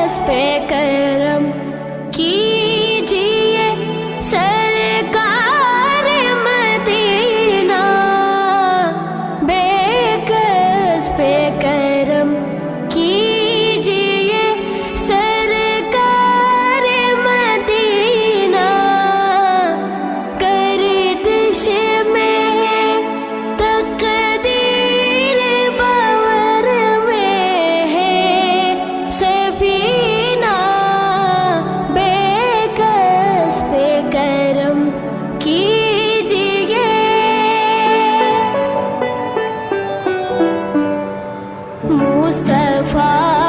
کس پہ کرم کیجیے سرکار مدینہ، بے کس پہ کرم کیجیے سرکار مدینہ، گردش میں ہے تقدیر، باور میں ہے سفینہ، بے کس پہ کرم کیجیے۔ مصطفیٰ